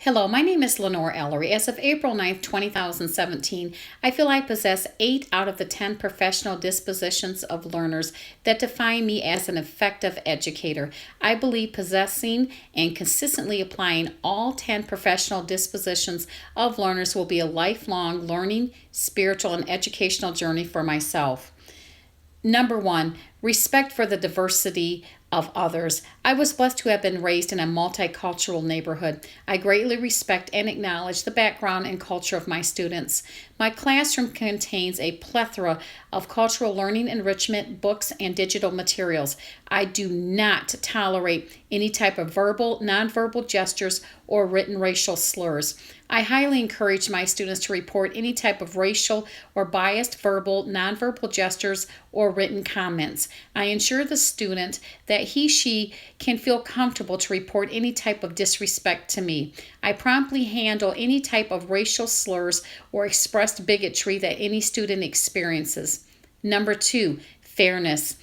Hello, my name is Lenore Ellery. As of April 9th, 2017, I feel I possess 8 out of the 10 professional dispositions of learners that define me as an effective educator. I believe possessing and consistently applying all 10 professional dispositions of learners will be a lifelong learning, spiritual, and educational journey for myself. Number 1, respect for the diversity of others. I was blessed to have been raised in a multicultural neighborhood. I greatly respect and acknowledge the background and culture of my students. My classroom contains a plethora of cultural learning enrichment, books, and digital materials. I do not tolerate any type of verbal, nonverbal gestures, or written racial slurs. I highly encourage my students to report any type of racial or biased verbal, nonverbal gestures, or written comments. I ensure the student that he/she can feel comfortable to report any type of disrespect to me. I promptly handle any type of racial slurs or expressed bigotry that any student experiences. Number 2, fairness.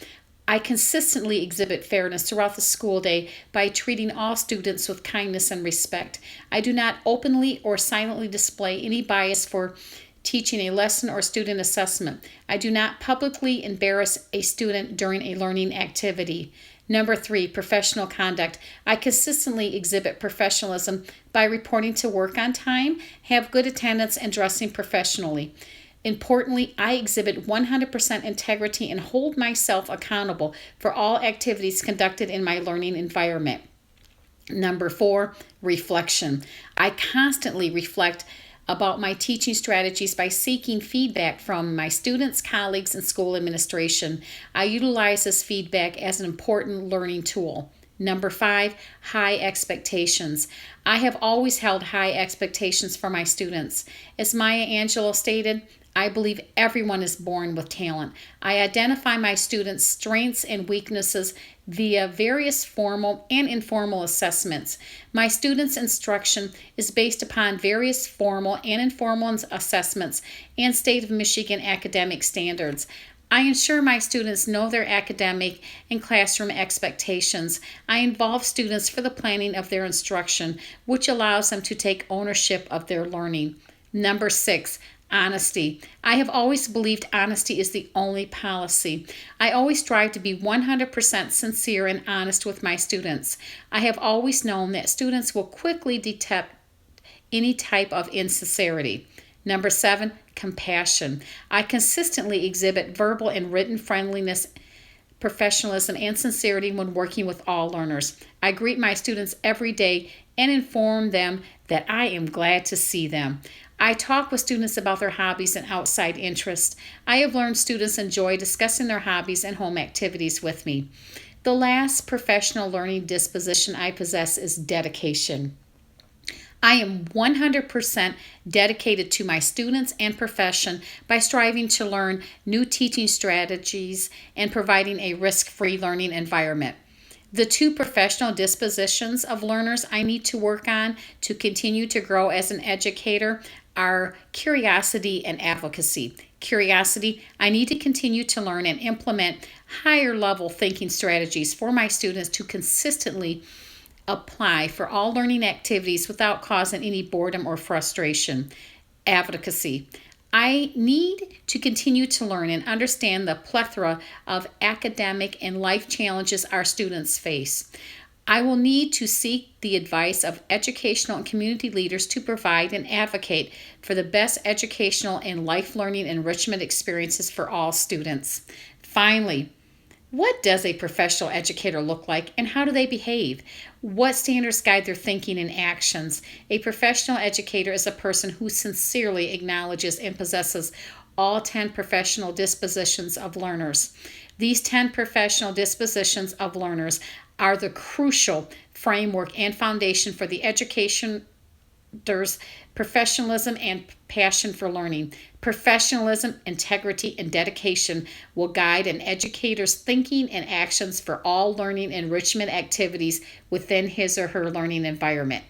I consistently exhibit fairness throughout the school day by treating all students with kindness and respect. I do not openly or silently display any bias for teaching a lesson or student assessment. I do not publicly embarrass a student during a learning activity. Number 3, professional conduct. I consistently exhibit professionalism by reporting to work on time, have good attendance, and dressing professionally. Importantly, I exhibit 100% integrity and hold myself accountable for all activities conducted in my learning environment. Number 4, reflection. I constantly reflect about my teaching strategies by seeking feedback from my students, colleagues, and school administration. I utilize this feedback as an important learning tool. Number 5, high expectations. I have always held high expectations for my students. As Maya Angelou stated, I believe everyone is born with talent. I identify my students' strengths and weaknesses via various formal and informal assessments. My students' instruction is based upon various formal and informal assessments and state of Michigan academic standards. I ensure my students know their academic and classroom expectations. I involve students for the planning of their instruction, which allows them to take ownership of their learning. Number 6, honesty. I have always believed honesty is the only policy. I always strive to be 100% sincere and honest with my students. I have always known that students will quickly detect any type of insincerity. Number 7, compassion. I consistently exhibit verbal and written friendliness, professionalism, and sincerity when working with all learners. I greet my students every day and inform them that I am glad to see them. I talk with students about their hobbies and outside interests. I have learned students enjoy discussing their hobbies and home activities with me. The last professional learning disposition I possess is dedication. I am 100% dedicated to my students and profession by striving to learn new teaching strategies and providing a risk-free learning environment. The 2 professional dispositions of learners I need to work on to continue to grow as an educator are curiosity and advocacy. Curiosity, I need to continue to learn and implement higher level thinking strategies for my students to consistently apply for all learning activities without causing any boredom or frustration. Advocacy, I need to continue to learn and understand the plethora of academic and life challenges our students face. I will need to seek the advice of educational and community leaders to provide and advocate for the best educational and life learning enrichment experiences for all students. Finally, what does a professional educator look like and how do they behave? What standards guide their thinking and actions? A professional educator is a person who sincerely acknowledges and possesses all 10 professional dispositions of learners. These 10 professional dispositions of learners are the crucial framework and foundation for the education's professionalism and passion for learning. Professionalism, integrity, and dedication will guide an educator's thinking and actions for all learning enrichment activities within his or her learning environment.